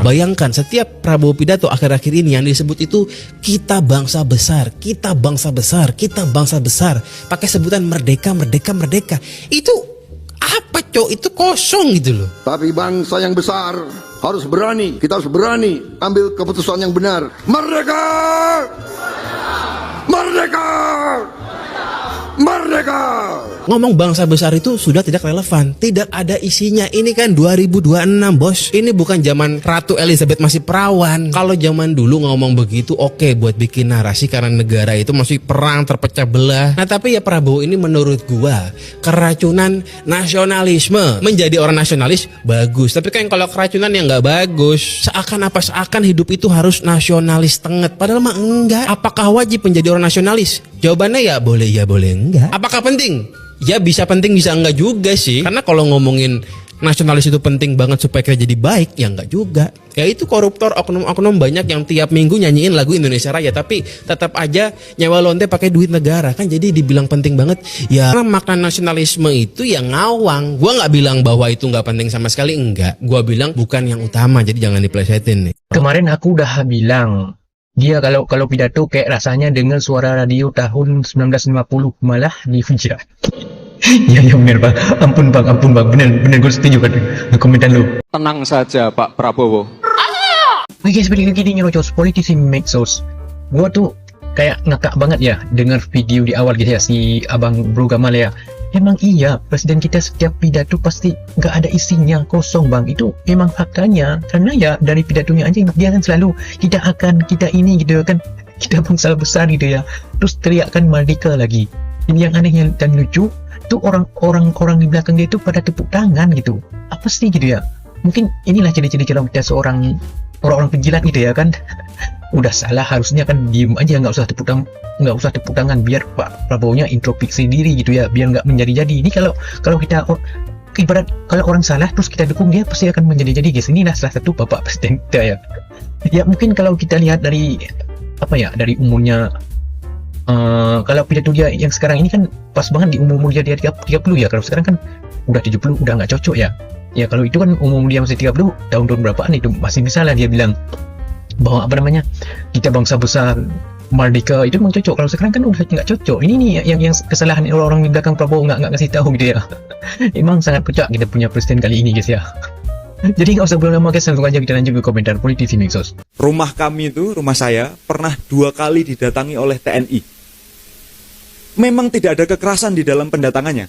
Bayangkan setiap Prabowo pidato akhir-akhir ini yang disebut itu kita bangsa besar, kita bangsa besar, kita bangsa besar. Pakai sebutan merdeka, merdeka, merdeka. Itu apa cok? Itu kosong gitu loh. Tapi bangsa yang besar harus berani, kita harus berani ambil keputusan yang benar. Merdeka! Merdeka! Merdeka! Ngomong bangsa besar itu sudah tidak relevan, tidak ada isinya. Ini kan 2026 bos. Ini bukan zaman Ratu Elizabeth masih perawan. Kalau zaman dulu ngomong begitu oke buat bikin narasi karena negara itu masih perang terpecah belah. Nah tapi ya Prabowo ini menurut gua keracunan nasionalisme. Menjadi orang nasionalis bagus, tapi kan kalau keracunan yang nggak bagus. Seakan hidup itu harus nasionalis tenget. Padahal mah enggak. Apakah wajib menjadi orang nasionalis? Jawabannya ya boleh enggak. Apakah penting? Ya bisa penting bisa enggak juga sih. Karena kalau ngomongin nasionalis itu penting banget supaya kita jadi baik, ya enggak juga. Ya itu koruptor, oknum-oknum banyak yang tiap minggu nyanyiin lagu Indonesia Raya tapi tetap aja nyawa lonte pakai duit negara. Kan jadi dibilang penting banget. Ya karena makna nasionalisme itu ya ngawang. Gua nggak bilang bahwa itu nggak penting sama sekali, enggak. Gua bilang bukan yang utama, jadi jangan diplesetin nih. Kemarin aku udah bilang dia kalau pidato kayak rasanya dengan suara radio tahun 1950 malah dihujat. Ya bener bang, ampun bang, bener gue setuju kan komentar lu. Tenang saja Pak Prabowo. Oke seperti gini nyerocos politisi medsos. Gue tuh kayak ngakak banget ya dengar video di awal gitu ya si abang Bro Gamal ya. Emang iya presiden kita setiap pidato pasti nggak ada isinya, kosong bang. Itu emang faktanya karena ya dari pidatonya aja dia kan selalu kita ini gitu kan, kita bangsa besar gitu ya, terus teriakkan merdeka lagi. Ini yang aneh dan lucu tuh orang di belakang dia itu pada tepuk tangan gitu. Apa sih gitu ya, mungkin inilah ciri-ciri kalau kita seorang orang penjilat gitu ya kan. Udah salah harusnya kan diem aja, nggak usah tepuk tangan biar Pak Prabowo-nya introspeksi diri gitu ya, biar nggak menjadi-jadi. Ini kalau kita ibarat kalau orang salah terus kita dukung dia pasti akan menjadi-jadi guys. Inilah salah satu Bapak Presiden kita ya. Ya mungkin kalau kita lihat dari dari umurnya, kalau pidato dia yang sekarang ini kan pas banget di umur dia 30 ya. Kalau sekarang kan udah 70 udah nggak cocok ya. Ya kalau itu kan umur dia masih 30 tahun berapaan itu masih bisa lah dia bilang bahwa kita bangsa besar merdeka, itu memang cocok. Kalau sekarang kan udah nggak cocok. Ini nih yang kesalahan orang-orang di belakang Prabowo nggak ngasih tahu gitu ya. Emang sangat pecah kita punya presiden kali ini guys ya. Jadi nggak usah berlama guys, langsung aja kita lanjut ke komentar politisi medsos. Rumah kami itu, rumah saya pernah 2 kali didatangi oleh TNI. Memang tidak ada kekerasan di dalam pendatangannya.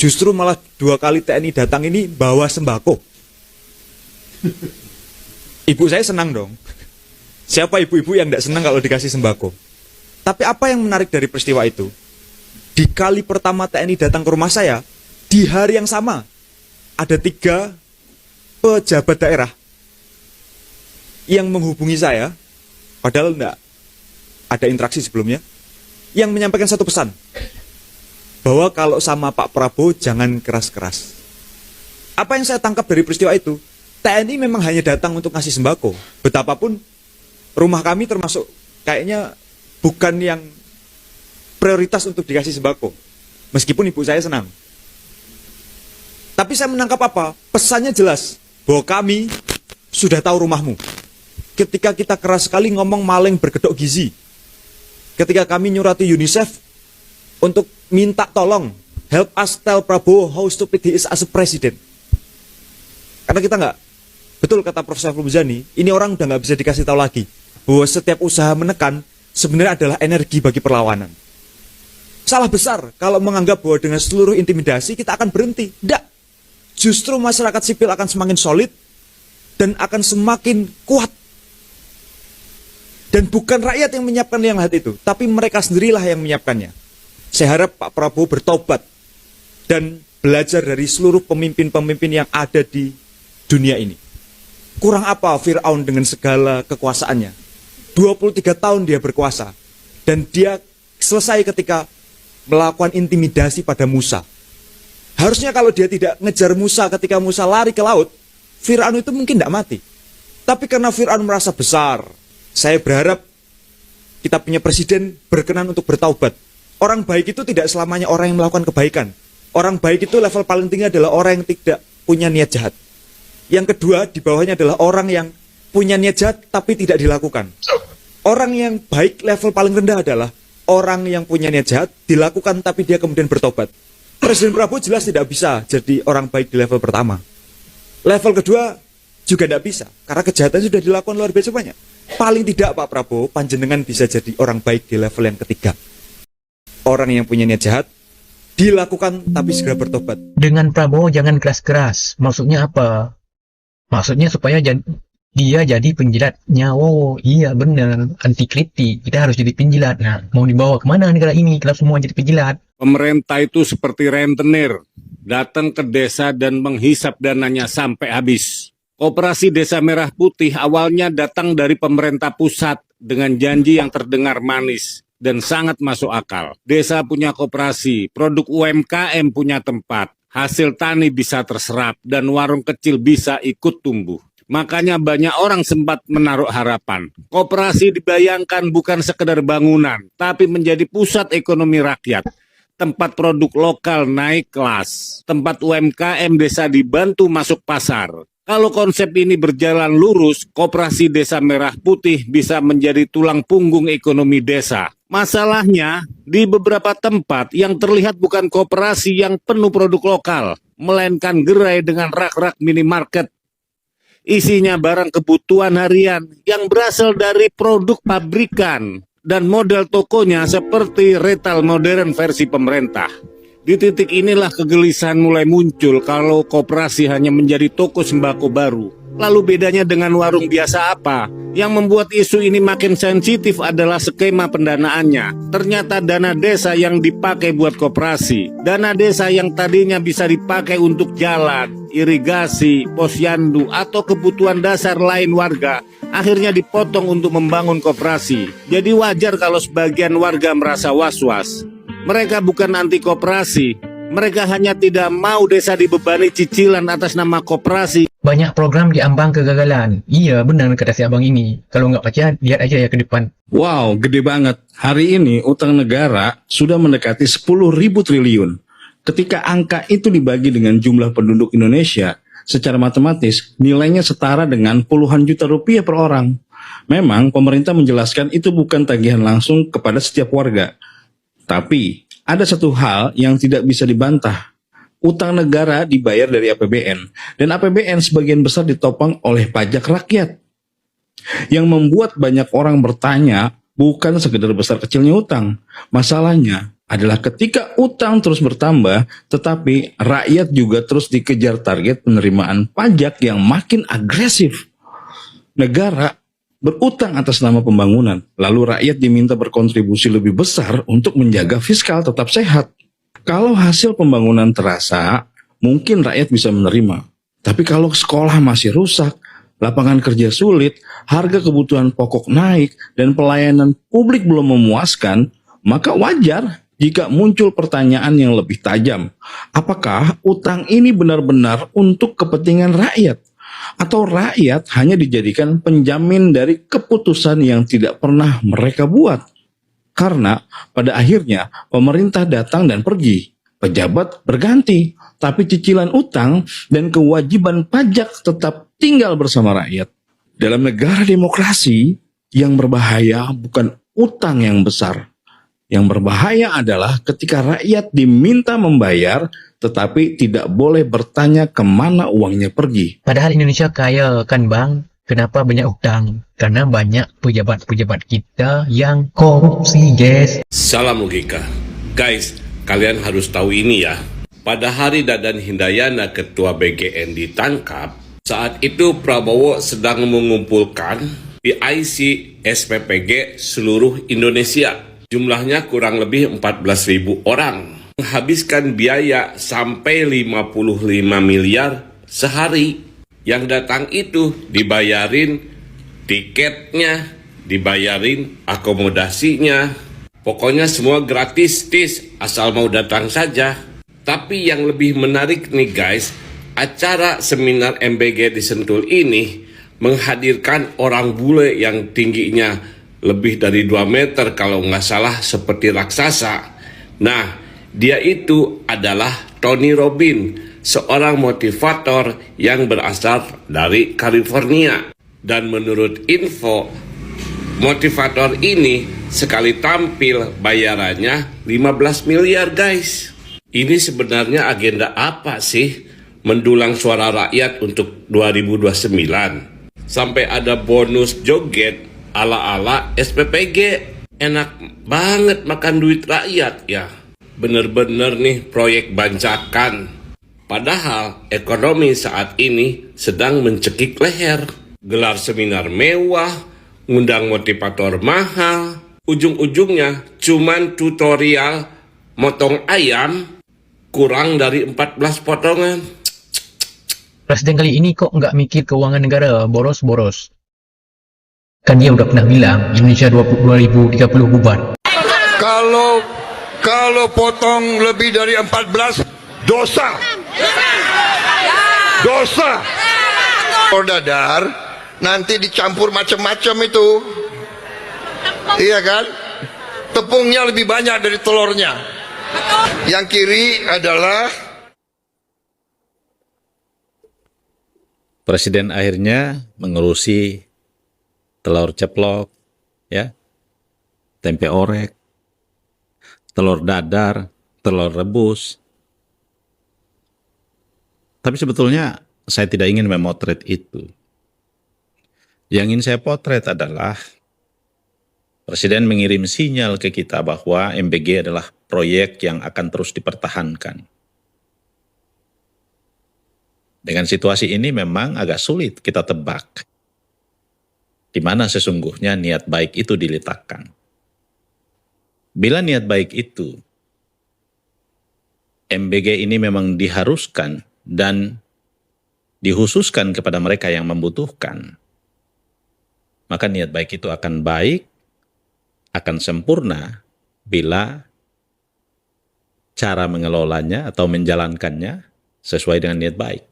Justru malah 2 kali TNI datang ini bawa sembako. Ibu saya senang dong. Siapa ibu-ibu yang tidak senang kalau dikasih sembako? Tapi apa yang menarik dari peristiwa itu? Di kali pertama TNI datang ke rumah saya, di hari yang sama, ada 3 pejabat daerah yang menghubungi saya, padahal tidak ada interaksi sebelumnya, yang menyampaikan satu pesan, bahwa kalau sama Pak Prabowo jangan keras-keras. Apa yang saya tangkap dari peristiwa itu? TNI memang hanya datang untuk ngasih sembako. Betapapun rumah kami termasuk kayaknya bukan yang prioritas untuk dikasih sembako. Meskipun ibu saya senang. Tapi saya menangkap apa? Pesannya jelas, bahwa kami sudah tahu rumahmu. Ketika kita keras sekali ngomong maling berkedok gizi. Ketika kami nyurati UNICEF untuk minta tolong, help us tell Prabowo how stupid he is as a president. Karena kita nggak, betul kata Profesor Muzani, ini orang udah nggak bisa dikasih tahu lagi bahwa setiap usaha menekan sebenarnya adalah energi bagi perlawanan. Salah besar kalau menganggap bahwa dengan seluruh intimidasi kita akan berhenti. Tidak. Justru masyarakat sipil akan semakin solid dan akan semakin kuat. Dan bukan rakyat yang menyiapkan yang lahat itu, tapi mereka sendirilah yang menyiapkannya. Saya harap Pak Prabowo bertobat dan belajar dari seluruh pemimpin-pemimpin yang ada di dunia ini. Kurang apa Fir'aun dengan segala kekuasaannya? 23 tahun dia berkuasa. Dan dia selesai ketika melakukan intimidasi pada Musa. Harusnya kalau dia tidak ngejar Musa ketika Musa lari ke laut, Fir'aun itu mungkin tidak mati. Tapi karena Fir'aun merasa besar, saya berharap kita punya presiden berkenan untuk bertaubat. Orang baik itu tidak selamanya orang yang melakukan kebaikan. Orang baik itu level paling tinggi adalah orang yang tidak punya niat jahat. Yang kedua, di bawahnya adalah orang yang punya niat jahat tapi tidak dilakukan. Orang yang baik level paling rendah adalah orang yang punya niat jahat dilakukan tapi dia kemudian bertobat. Presiden Prabowo jelas tidak bisa jadi orang baik di level pertama. Level kedua juga tidak bisa, karena kejahatan sudah dilakukan luar biasa banyak. Paling tidak Pak Prabowo, panjenengan bisa jadi orang baik di level yang ketiga. Orang yang punya niat jahat dilakukan tapi segera bertobat. Dengan Prabowo jangan keras-keras. Maksudnya apa? Maksudnya supaya dia jadi penjilatnya. Oh iya benar, anti kritik. Kita harus jadi penjilat. Nah, mau dibawa kemana negara ini kalau semua jadi penjilat? Pemerintah itu seperti rentenir, datang ke desa dan menghisap dananya sampai habis. Koperasi Desa Merah Putih awalnya datang dari pemerintah pusat dengan janji yang terdengar manis dan sangat masuk akal. Desa punya koperasi, produk UMKM punya tempat, hasil tani bisa terserap, dan warung kecil bisa ikut tumbuh. Makanya banyak orang sempat menaruh harapan. Koperasi dibayangkan bukan sekedar bangunan, tapi menjadi pusat ekonomi rakyat. Tempat produk lokal naik kelas, tempat UMKM desa dibantu masuk pasar. Kalau konsep ini berjalan lurus, Koperasi Desa Merah Putih bisa menjadi tulang punggung ekonomi desa. Masalahnya, di beberapa tempat yang terlihat bukan koperasi yang penuh produk lokal, melainkan gerai dengan rak-rak minimarket. Isinya barang kebutuhan harian yang berasal dari produk pabrikan dan model tokonya seperti retail modern versi pemerintah. Di titik inilah kegelisahan mulai muncul kalau koperasi hanya menjadi toko sembako baru. Lalu bedanya dengan warung biasa apa? Yang membuat isu ini makin sensitif adalah skema pendanaannya. Ternyata dana desa yang dipakai buat koperasi. Dana desa yang tadinya bisa dipakai untuk jalan, irigasi, posyandu, atau kebutuhan dasar lain warga, akhirnya dipotong untuk membangun koperasi. Jadi wajar kalau sebagian warga merasa was-was. Mereka bukan anti koperasi, mereka hanya tidak mau desa dibebani cicilan atas nama koperasi. Banyak program diambang kegagalan. Iya benar kata si abang ini. Kalau nggak percaya, lihat aja ya ke depan. Wow, gede banget. Hari ini utang negara sudah mendekati 10.000 triliun. Ketika angka itu dibagi dengan jumlah penduduk Indonesia, secara matematis nilainya setara dengan puluhan juta rupiah per orang. Memang pemerintah menjelaskan itu bukan tagihan langsung kepada setiap warga. Tapi, ada satu hal yang tidak bisa dibantah. Utang negara dibayar dari APBN, dan APBN sebagian besar ditopang oleh pajak rakyat. Yang membuat banyak orang bertanya, bukan sekedar besar kecilnya utang. Masalahnya adalah ketika utang terus bertambah, tetapi rakyat juga terus dikejar target penerimaan pajak yang makin agresif. Negara berutang atas nama pembangunan, lalu rakyat diminta berkontribusi lebih besar untuk menjaga fiskal tetap sehat. Kalau hasil pembangunan terasa, mungkin rakyat bisa menerima. Tapi kalau sekolah masih rusak, lapangan kerja sulit, harga kebutuhan pokok naik, dan pelayanan publik belum memuaskan, maka wajar jika muncul pertanyaan yang lebih tajam. Apakah utang ini benar-benar untuk kepentingan rakyat? Atau rakyat hanya dijadikan penjamin dari keputusan yang tidak pernah mereka buat? Karena pada akhirnya pemerintah datang dan pergi, pejabat berganti, tapi cicilan utang dan kewajiban pajak tetap tinggal bersama rakyat. Dalam negara demokrasi, yang berbahaya bukan utang yang besar. Yang berbahaya adalah ketika rakyat diminta membayar, tetapi tidak boleh bertanya kemana uangnya pergi. Padahal Indonesia kaya kan bang? Kenapa banyak utang? Karena banyak pejabat-pejabat kita yang korupsi, guys. Salam logika. Guys, kalian harus tahu ini ya. Pada hari Dadan Hindayana, ketua BGN, ditangkap, saat itu Prabowo sedang mengumpulkan PIC SPPG seluruh Indonesia. Jumlahnya kurang lebih 14.000 orang. Menghabiskan biaya sampai 55 miliar sehari. Yang datang itu dibayarin tiketnya, dibayarin akomodasinya. Pokoknya semua gratis, asal mau datang saja. Tapi yang lebih menarik nih guys, acara seminar MBG di Sentul ini menghadirkan orang bule yang tingginya lebih dari 2 meter kalau nggak salah, seperti raksasa. Nah, dia itu adalah Tony Robin, seorang motivator yang berasal dari California. Dan menurut info, motivator ini sekali tampil bayarannya 15 miliar guys. Ini sebenarnya agenda apa sih? Mendulang suara rakyat untuk 2029. Sampai ada bonus joget ala-ala SPPG. Enak banget makan duit rakyat ya. Bener-bener nih proyek bancakan. Padahal ekonomi saat ini sedang mencekik leher. Gelar seminar mewah, ngundang motivator mahal. Ujung-ujungnya cuman tutorial motong ayam kurang dari 14 potongan. Presiden kali ini kok nggak mikir keuangan negara, boros-boros. Kan dia udah pernah bilang Indonesia 2030 bubar. Kalau potong lebih dari 14, dosa. Dosa. Telur dadar nanti dicampur macam-macam itu. Iya kan? Tepungnya lebih banyak dari telurnya. Yang kiri adalah Presiden akhirnya mengurusi telur ceplok, ya, tempe orek, telur dadar, telur rebus. Tapi sebetulnya saya tidak ingin memotret itu. Yang ingin saya potret adalah Presiden mengirim sinyal ke kita bahwa MBG adalah proyek yang akan terus dipertahankan. Dengan situasi ini memang agak sulit kita tebak di mana sesungguhnya niat baik itu diletakkan. Bila niat baik itu, MBG ini memang diharuskan dan dikhususkan kepada mereka yang membutuhkan, maka niat baik itu akan baik, akan sempurna bila cara mengelolanya atau menjalankannya sesuai dengan niat baik.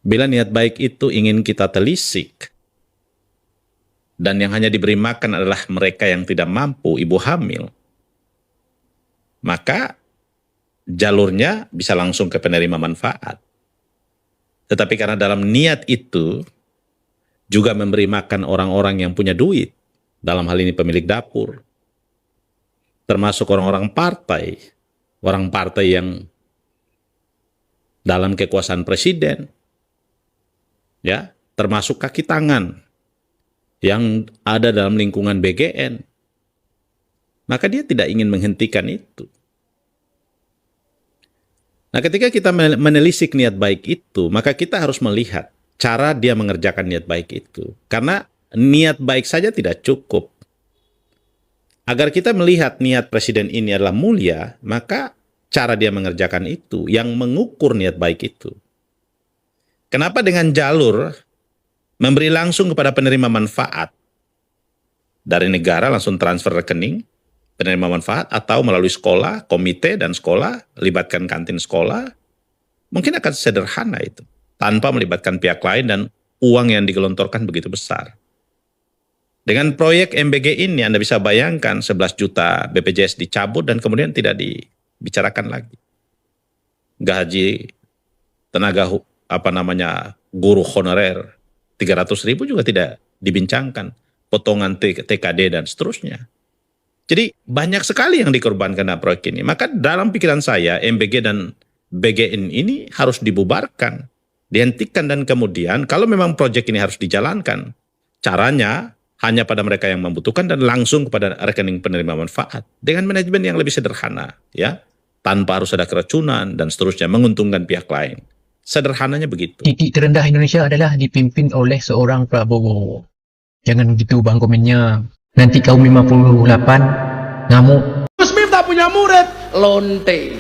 Bila niat baik itu ingin kita telisik, dan yang hanya diberi makan adalah mereka yang tidak mampu, ibu hamil, maka jalurnya bisa langsung ke penerima manfaat. Tetapi karena dalam niat itu juga memberi makan orang-orang yang punya duit, dalam hal ini pemilik dapur, termasuk orang-orang partai yang dalam kekuasaan presiden, ya, termasuk kaki tangan yang ada dalam lingkungan BGN, maka dia tidak ingin menghentikan itu. Nah, ketika kita menelisik niat baik itu, maka kita harus melihat cara dia mengerjakan niat baik itu. Karena niat baik saja tidak cukup. Agar kita melihat niat presiden ini adalah mulia, maka cara dia mengerjakan itu yang mengukur niat baik itu. Kenapa dengan jalur memberi langsung kepada penerima manfaat dari negara langsung transfer rekening penerima manfaat, atau melalui sekolah, komite dan sekolah, libatkan kantin sekolah, mungkin akan sederhana itu, tanpa melibatkan pihak lain dan uang yang digelontorkan begitu besar. Dengan proyek MBG ini Anda bisa bayangkan 11 juta BPJS dicabut dan kemudian tidak dibicarakan lagi. Gaji tenaga guru honorer 300.000 juga tidak dibincangkan, potongan TKD dan seterusnya. Jadi banyak sekali yang dikorbankan dalam proyek ini. Maka dalam pikiran saya MBG dan BGN ini harus dibubarkan, dihentikan, dan kemudian kalau memang proyek ini harus dijalankan, caranya hanya pada mereka yang membutuhkan dan langsung kepada rekening penerima manfaat dengan manajemen yang lebih sederhana, ya, tanpa harus ada keracunan dan seterusnya, menguntungkan pihak lain. Sederhananya begitu. Titik terendah Indonesia adalah dipimpin oleh seorang Prabowo. Jangan begitu bang komennya. Nanti kaum 58 ngamuk. Smith tak punya murid, lonte.